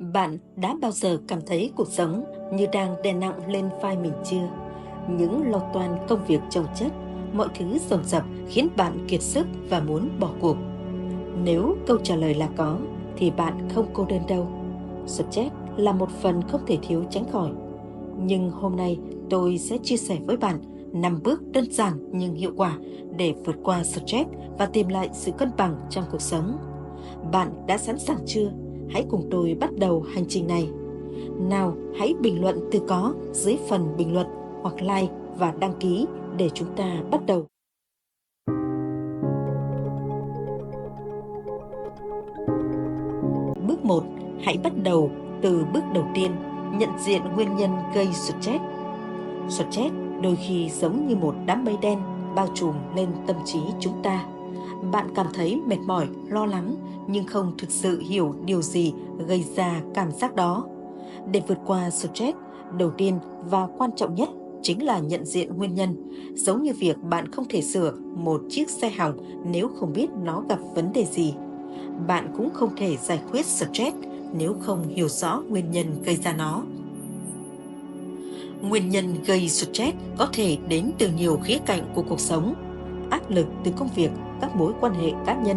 Bạn đã bao giờ cảm thấy cuộc sống như đang đè nặng lên vai mình chưa? Những lo toan công việc chồng chất, mọi thứ dồn dập khiến bạn kiệt sức và muốn bỏ cuộc. Nếu câu trả lời là có, thì bạn không cô đơn đâu. Stress là một phần không thể thiếu tránh khỏi. Nhưng hôm nay tôi sẽ chia sẻ với bạn 5 bước đơn giản nhưng hiệu quả để vượt qua stress và tìm lại sự cân bằng trong cuộc sống. Bạn đã sẵn sàng chưa? Hãy cùng tôi bắt đầu hành trình này. Nào, hãy bình luận từ có dưới phần bình luận hoặc like và đăng ký để chúng ta bắt đầu. Bước 1. Hãy bắt đầu từ bước đầu tiên, nhận diện nguyên nhân gây stress. Stress đôi khi giống như một đám mây đen bao trùm lên tâm trí chúng ta. Bạn cảm thấy mệt mỏi, lo lắng nhưng không thực sự hiểu điều gì gây ra cảm giác đó. Để vượt qua stress, đầu tiên và quan trọng nhất chính là nhận diện nguyên nhân. Giống như việc bạn không thể sửa một chiếc xe hỏng nếu không biết nó gặp vấn đề gì. Bạn cũng không thể giải quyết stress nếu không hiểu rõ nguyên nhân gây ra nó. Nguyên nhân gây stress có thể đến từ nhiều khía cạnh của cuộc sống. Áp lực từ công việc, các mối quan hệ cá nhân,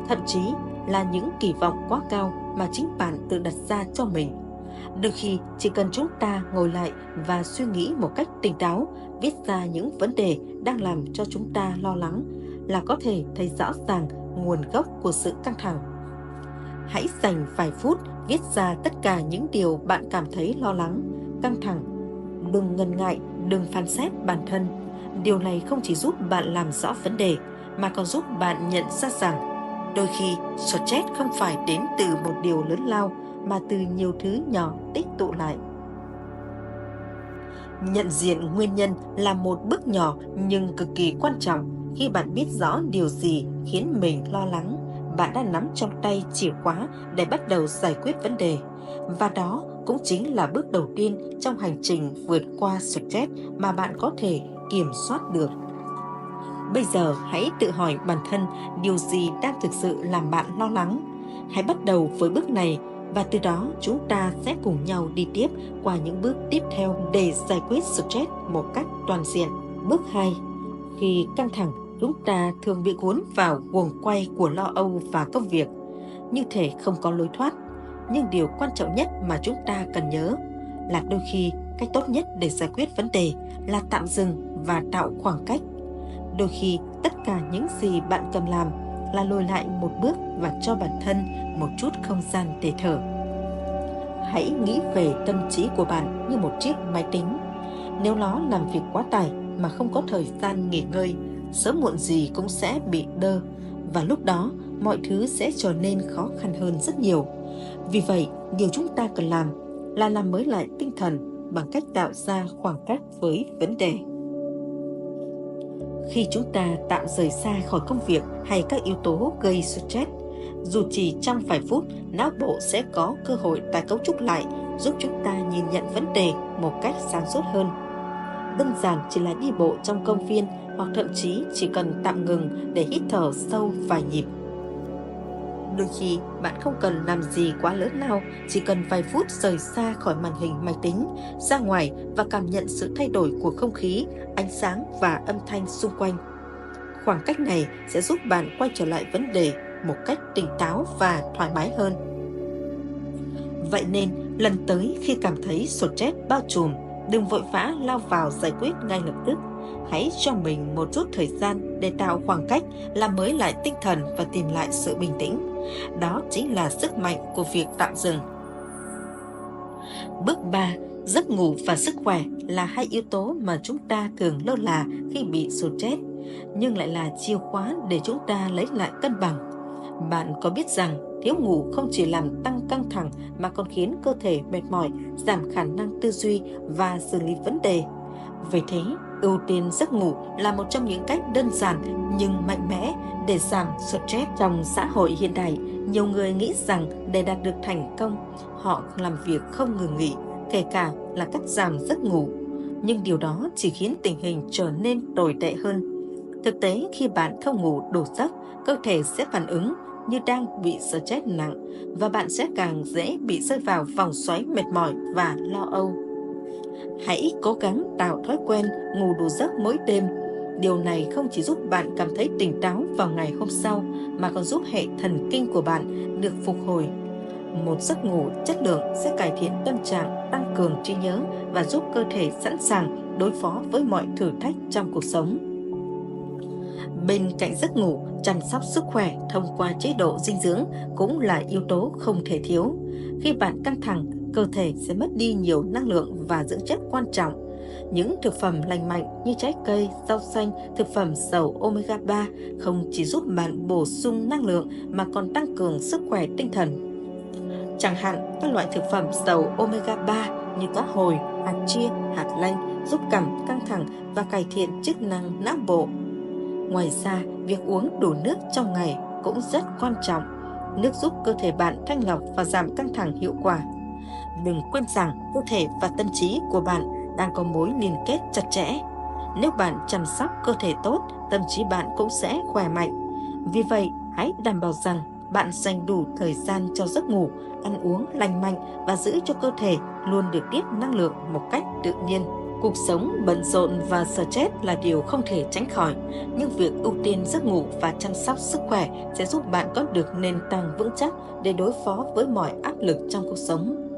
thậm chí là những kỳ vọng quá cao mà chính bạn tự đặt ra cho mình. Đôi khi chỉ cần chúng ta ngồi lại và suy nghĩ một cách tỉnh táo, viết ra những vấn đề đang làm cho chúng ta lo lắng là có thể thấy rõ ràng nguồn gốc của sự căng thẳng. Hãy dành vài phút viết ra tất cả những điều bạn cảm thấy lo lắng, căng thẳng. Đừng ngần ngại, đừng phán xét bản thân. Điều này không chỉ giúp bạn làm rõ vấn đề mà còn giúp bạn nhận ra rằng đôi khi stress không phải đến từ một điều lớn lao mà từ nhiều thứ nhỏ tích tụ lại. Nhận diện nguyên nhân là một bước nhỏ nhưng cực kỳ quan trọng. Khi bạn biết rõ điều gì khiến mình lo lắng, bạn đã nắm trong tay chìa khóa để bắt đầu giải quyết vấn đề. Và đó cũng chính là bước đầu tiên trong hành trình vượt qua stress mà bạn có thể kiểm soát được. Bây giờ hãy tự hỏi bản thân điều gì đang thực sự làm bạn lo lắng. Hãy bắt đầu với bước này và từ đó chúng ta sẽ cùng nhau đi tiếp qua những bước tiếp theo để giải quyết stress một cách toàn diện. Bước 2. Khi căng thẳng, chúng ta thường bị cuốn vào guồng quay của lo âu và công việc, như thể không có lối thoát. Nhưng điều quan trọng nhất mà chúng ta cần nhớ là đôi khi cách tốt nhất để giải quyết vấn đề là tạm dừng và tạo khoảng cách. Đôi khi tất cả những gì bạn cần làm là lùi lại một bước và cho bản thân một chút không gian để thở. Hãy nghĩ về tâm trí của bạn như một chiếc máy tính. Nếu nó làm việc quá tải mà không có thời gian nghỉ ngơi, sớm muộn gì cũng sẽ bị đơ, và lúc đó mọi thứ sẽ trở nên khó khăn hơn rất nhiều. Vì vậy, điều chúng ta cần làm là làm mới lại tinh thần bằng cách tạo ra khoảng cách với vấn đề. Khi chúng ta tạm rời xa khỏi công việc hay các yếu tố gây stress, dù chỉ trong vài phút, não bộ sẽ có cơ hội tái cấu trúc lại, giúp chúng ta nhìn nhận vấn đề một cách sáng suốt hơn. Đơn giản chỉ là đi bộ trong công viên hoặc thậm chí chỉ cần tạm ngừng để hít thở sâu vài nhịp. Đôi khi bạn không cần làm gì quá lớn lao, chỉ cần vài phút rời xa khỏi màn hình máy tính, ra ngoài và cảm nhận sự thay đổi của không khí, ánh sáng và âm thanh xung quanh. Khoảng cách này sẽ giúp bạn quay trở lại vấn đề một cách tỉnh táo và thoải mái hơn. Vậy nên, lần tới khi cảm thấy stress bao trùm, đừng vội vã lao vào giải quyết ngay lập tức. Hãy cho mình một chút thời gian để tạo khoảng cách, làm mới lại tinh thần và tìm lại sự bình tĩnh. Đó chính là sức mạnh của việc tạm dừng. Bước 3. Giấc ngủ và sức khỏe là hai yếu tố mà chúng ta thường lơ là khi bị stress, nhưng lại là chìa khóa để chúng ta lấy lại cân bằng. Bạn có biết rằng thiếu ngủ không chỉ làm tăng căng thẳng mà còn khiến cơ thể mệt mỏi, giảm khả năng tư duy và xử lý vấn đề. Vì thế, ưu tiên giấc ngủ là một trong những cách đơn giản nhưng mạnh mẽ để giảm stress. Trong xã hội hiện đại, nhiều người nghĩ rằng để đạt được thành công, họ làm việc không ngừng nghỉ, kể cả là cắt giảm giấc ngủ. Nhưng điều đó chỉ khiến tình hình trở nên tồi tệ hơn. Thực tế, khi bạn không ngủ đủ giấc, cơ thể sẽ phản ứng như đang bị stress nặng, và bạn sẽ càng dễ bị rơi vào vòng xoáy mệt mỏi và lo âu. Hãy cố gắng tạo thói quen ngủ đủ giấc mỗi đêm. Điều này không chỉ giúp bạn cảm thấy tỉnh táo vào ngày hôm sau, mà còn giúp hệ thần kinh của bạn được phục hồi. Một giấc ngủ chất lượng sẽ cải thiện tâm trạng, tăng cường trí nhớ và giúp cơ thể sẵn sàng đối phó với mọi thử thách trong cuộc sống. Bên cạnh giấc ngủ, chăm sóc sức khỏe thông qua chế độ dinh dưỡng cũng là yếu tố không thể thiếu. Khi bạn căng thẳng, cơ thể sẽ mất đi nhiều năng lượng và dưỡng chất quan trọng. Những thực phẩm lành mạnh như trái cây, rau xanh, thực phẩm giàu omega 3 không chỉ giúp bạn bổ sung năng lượng mà còn tăng cường sức khỏe tinh thần. Chẳng hạn, các loại thực phẩm giàu omega 3 như cá hồi, hạt chia, hạt lanh giúp giảm căng thẳng và cải thiện chức năng não bộ. Ngoài ra, việc uống đủ nước trong ngày cũng rất quan trọng. Nước giúp cơ thể bạn thanh lọc và giảm căng thẳng hiệu quả. Đừng quên rằng cơ thể và tâm trí của bạn đang có mối liên kết chặt chẽ. Nếu bạn chăm sóc cơ thể tốt, tâm trí bạn cũng sẽ khỏe mạnh. Vì vậy, hãy đảm bảo rằng bạn dành đủ thời gian cho giấc ngủ, ăn uống lành mạnh và giữ cho cơ thể luôn được tiếp năng lượng một cách tự nhiên. Cuộc sống bận rộn và stress là điều không thể tránh khỏi, nhưng việc ưu tiên giấc ngủ và chăm sóc sức khỏe sẽ giúp bạn có được nền tảng vững chắc để đối phó với mọi áp lực trong cuộc sống.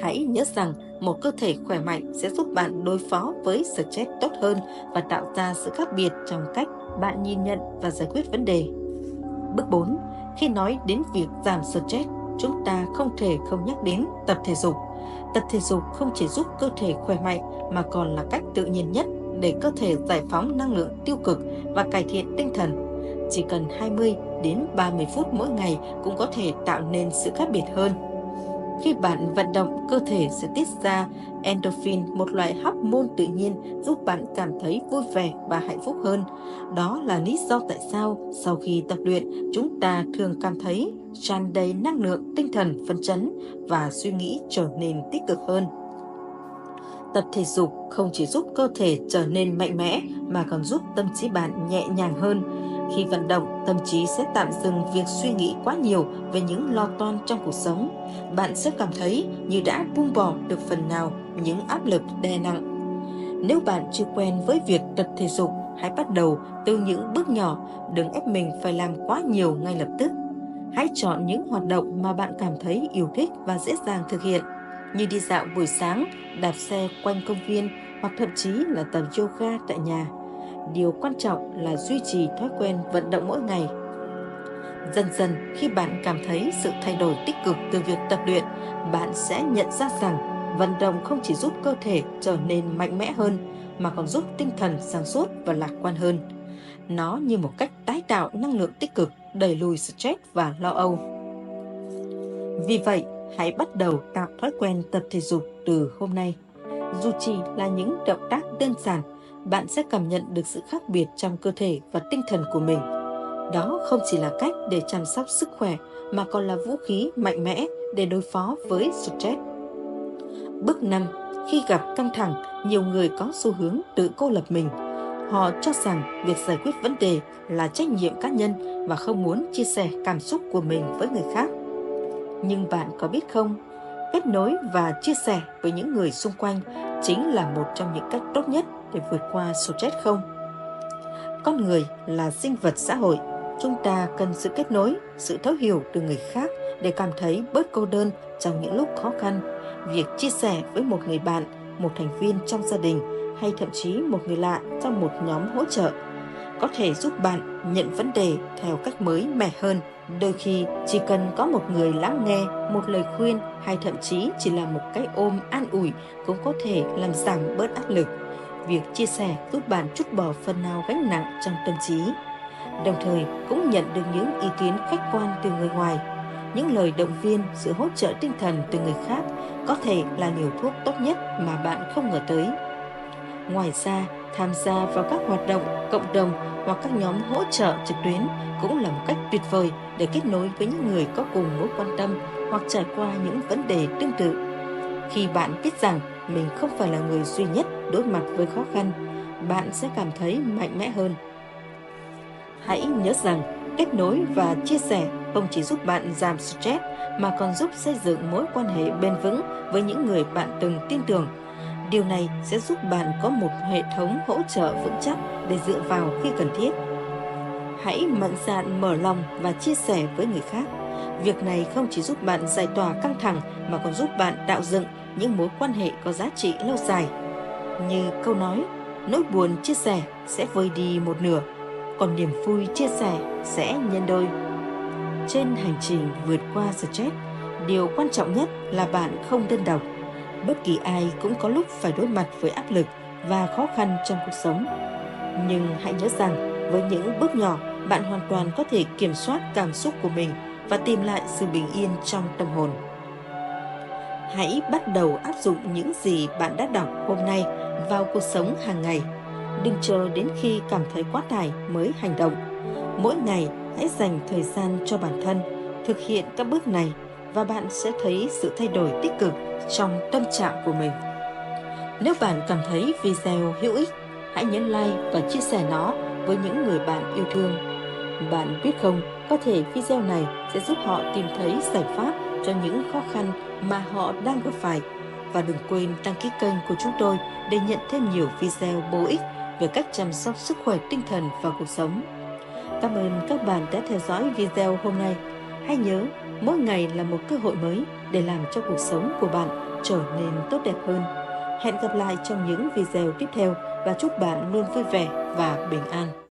Hãy nhớ rằng một cơ thể khỏe mạnh sẽ giúp bạn đối phó với stress tốt hơn và tạo ra sự khác biệt trong cách bạn nhìn nhận và giải quyết vấn đề. Bước 4. Khi nói đến việc giảm stress, chúng ta không thể không nhắc đến tập thể dục. Tập thể dục không chỉ giúp cơ thể khỏe mạnh mà còn là cách tự nhiên nhất để cơ thể giải phóng năng lượng tiêu cực và cải thiện tinh thần. Chỉ cần 20 đến 30 phút mỗi ngày cũng có thể tạo nên sự khác biệt hơn. Khi bạn vận động, cơ thể sẽ tiết ra endorphin, một loại hormone tự nhiên giúp bạn cảm thấy vui vẻ và hạnh phúc hơn. Đó là lý do tại sao sau khi tập luyện, chúng ta thường cảm thấy tràn đầy năng lượng, tinh thần phấn chấn và suy nghĩ trở nên tích cực hơn. Tập thể dục không chỉ giúp cơ thể trở nên mạnh mẽ mà còn giúp tâm trí bạn nhẹ nhàng hơn. Khi vận động, tâm trí sẽ tạm dừng việc suy nghĩ quá nhiều về những lo toan trong cuộc sống. Bạn sẽ cảm thấy như đã buông bỏ được phần nào những áp lực đè nặng. Nếu bạn chưa quen với việc tập thể dục, hãy bắt đầu từ những bước nhỏ, đừng ép mình phải làm quá nhiều ngay lập tức. Hãy chọn những hoạt động mà bạn cảm thấy yêu thích và dễ dàng thực hiện, như đi dạo buổi sáng, đạp xe quanh công viên hoặc thậm chí là tập yoga tại nhà. Điều quan trọng là duy trì thói quen vận động mỗi ngày. Dần dần, khi bạn cảm thấy sự thay đổi tích cực từ việc tập luyện, bạn sẽ nhận ra rằng vận động không chỉ giúp cơ thể trở nên mạnh mẽ hơn, mà còn giúp tinh thần sáng suốt và lạc quan hơn. Nó như một cách tái tạo năng lượng tích cực, đẩy lùi stress và lo âu. Vì vậy, hãy bắt đầu tạo thói quen tập thể dục từ hôm nay. Dù chỉ là những động tác đơn giản, bạn sẽ cảm nhận được sự khác biệt trong cơ thể và tinh thần của mình. Đó không chỉ là cách để chăm sóc sức khỏe mà còn là vũ khí mạnh mẽ để đối phó với stress. Bước 5. Khi gặp căng thẳng, nhiều người có xu hướng tự cô lập mình. Họ cho rằng việc giải quyết vấn đề là trách nhiệm cá nhân và không muốn chia sẻ cảm xúc của mình với người khác. Nhưng bạn có biết không, kết nối và chia sẻ với những người xung quanh chính là một trong những cách tốt nhất để vượt qua stress không? Con người là sinh vật xã hội, chúng ta cần sự kết nối, sự thấu hiểu từ người khác để cảm thấy bớt cô đơn trong những lúc khó khăn. Việc chia sẻ với một người bạn, một thành viên trong gia đình hay thậm chí một người lạ trong một nhóm hỗ trợ có thể giúp bạn nhận vấn đề theo cách mới mẻ hơn. Đôi khi chỉ cần có một người lắng nghe, một lời khuyên hay thậm chí chỉ là một cái ôm an ủi cũng có thể làm giảm bớt áp lực. Việc chia sẻ giúp bạn trút bỏ phần nào gánh nặng trong tâm trí. Đồng thời cũng nhận được những ý kiến khách quan từ người ngoài. Những lời động viên, sự hỗ trợ tinh thần từ người khác có thể là liều thuốc tốt nhất mà bạn không ngờ tới. Ngoài ra, tham gia vào các hoạt động cộng đồng hoặc các nhóm hỗ trợ trực tuyến cũng là một cách tuyệt vời để kết nối với những người có cùng mối quan tâm hoặc trải qua những vấn đề tương tự. Khi bạn biết rằng mình không phải là người duy nhất đối mặt với khó khăn, bạn sẽ cảm thấy mạnh mẽ hơn. Hãy nhớ rằng Kết nối và chia sẻ không chỉ giúp bạn giảm stress mà còn giúp xây dựng mối quan hệ bền vững với những người bạn từng tin tưởng. Điều này sẽ giúp bạn có một hệ thống hỗ trợ vững chắc để dựa vào khi cần thiết. Hãy mạnh dạn mở lòng và chia sẻ với người khác. Việc này không chỉ giúp bạn giải tỏa căng thẳng mà còn giúp bạn tạo dựng những mối quan hệ có giá trị lâu dài. Như câu nói, nỗi buồn chia sẻ sẽ vơi đi một nửa, còn niềm vui chia sẻ sẽ nhân đôi. Trên hành trình vượt qua stress, điều quan trọng nhất là bạn không đơn độc. Bất kỳ ai cũng có lúc phải đối mặt với áp lực và khó khăn trong cuộc sống. Nhưng hãy nhớ rằng, với những bước nhỏ, bạn hoàn toàn có thể kiểm soát cảm xúc của mình và tìm lại sự bình yên trong tâm hồn. Hãy bắt đầu áp dụng những gì bạn đã đọc hôm nay vào cuộc sống hàng ngày. Đừng chờ đến khi cảm thấy quá tải mới hành động. Mỗi ngày, hãy dành thời gian cho bản thân, thực hiện các bước này và bạn sẽ thấy sự thay đổi tích cực trong tâm trạng của mình. Nếu bạn cảm thấy video hữu ích, hãy nhấn like và chia sẻ nó với những người bạn yêu thương. Bạn biết không, có thể video này sẽ giúp họ tìm thấy giải pháp cho những khó khăn mà họ đang gặp phải. Và đừng quên đăng ký kênh của chúng tôi để nhận thêm nhiều video bổ ích về cách chăm sóc sức khỏe tinh thần và cuộc sống. Cảm ơn các bạn đã theo dõi video hôm nay. Hãy nhớ, mỗi ngày là một cơ hội mới để làm cho cuộc sống của bạn trở nên tốt đẹp hơn. Hẹn gặp lại trong những video tiếp theo và chúc bạn luôn vui vẻ và bình an.